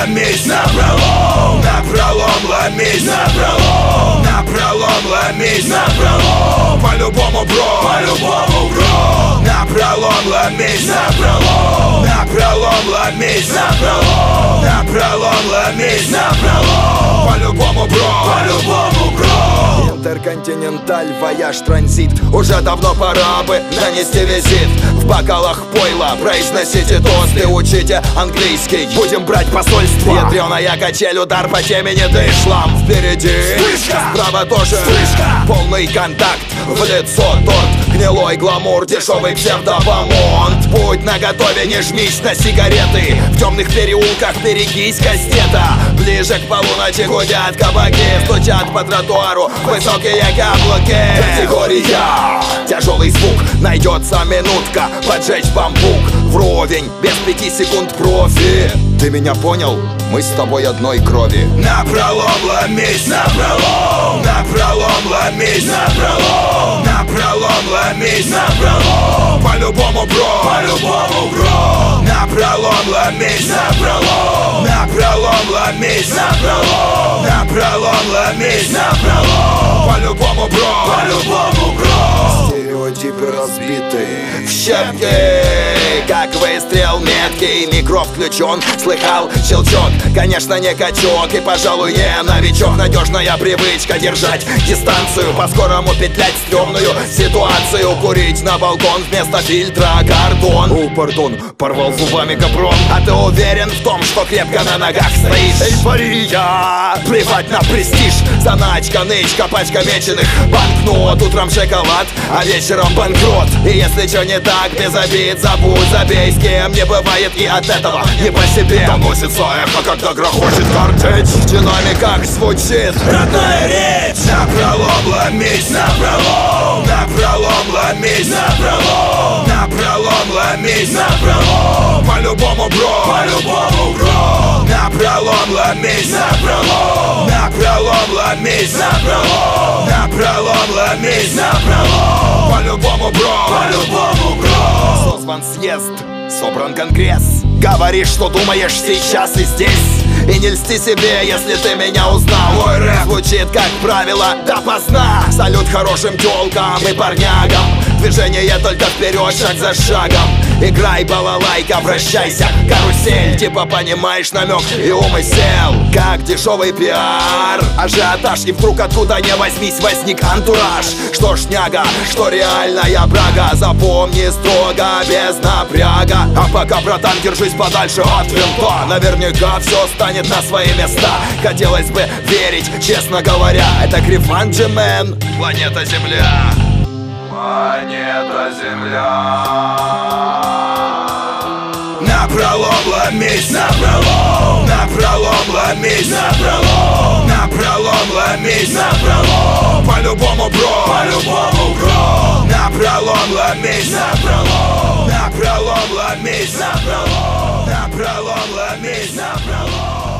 ломись, напролом, напролом ломись, напролом, напролом ломись, напролом, по-любому бро, по-любому бро, напролом ломись, напролом, напролом ломись, напролом, напролом ломись, напролом, по-любому бро, по-любому бро. Интерконтиненталь, вояж, транзит. Уже давно пора бы нанести визит. В бокалах пойла произносите тосты, учите английский, будем брать посольство. Ядреная качель, удар по темени, да и шлам впереди. Вспышка! Справа тоже Вспышка! Полный контакт, в лицо торт, гнилой гламур, дешевый псевдобомонд. Будь наготове, не жмись на сигареты. В темных переулках берегись кастета. Ближе к полуночи гудят кабаки, стучат по тротуару высокие каблуки. Категория, тяжелый звук, найдется минутка поджечь бамбук. Вровень, без 5 секунд профи. Ты меня понял? Мы с тобой одной крови. Напролом ломись, напролом, напролом ломись, напролом, напролом ломись, напролом, по-любому бро, по-любому бро, напролом ломись, напролом, напролом ломись, напролом, напролом ломись, напролом, по-любому бро, по-любому бро. Стереотипы разбиты в щепки, как выстрел меткий. Микро включен, слыхал щелчок. Конечно, не качок и, пожалуй, не новичок. Надежная привычка держать дистанцию, по-скорому петлять стрёмную ситуацию. Курить на балкон вместо фильтра картон. О, пардон, порвал зубами капрон. А ты уверен в том, что крепко на ногах стоишь? Эйфория, плевать на престиж. Заначка, нычка, пачка меченых банкнот. Утром шоколад, а вечером банкрот. И если что не так, без обид, забудь, забей. С кем не бывает и от этого не по себе. Доносится эхо, когда грохочет картечь. В динамиках звучит родная речь. Напролом ломись, напролом, напролом ломись, напролом, напролом ломись, напролом, по-любому бро, по-любому бро, напролом ломись, напролом, напролом ломись, напролом, напролом ломись, напролом, по-любому бро, по-любому бро. Созван съезд, собран конгресс. Говоришь, что думаешь сейчас и здесь. И не льсти себе, если ты меня узнал. Мой рэп звучит, как правило, допоздна. Салют хорошим тёлкам и парнягам. Движение только вперед, шаг за шагом. Играй, балалайка, вращайся, карусель. Типа понимаешь намек и умысел. Как дешевый пиар, ажиотаж. И вдруг откуда не возьмись возник антураж. Что шняга, что реальная брага. Запомни строго, без напряга. А пока, братан, держись подальше от винта. Наверняка все станет на свои места. Хотелось бы верить, честно говоря. Это Грифанджи Мэн, планета Земля. Планета Земля. Напролом ломись, напролом, напролом ломись, напролом, напролом ломись, напролом, по-любому бро, по-любому бро, напролом ломись, напролом, напролом ломись, напролом, напролом ломись, напролом.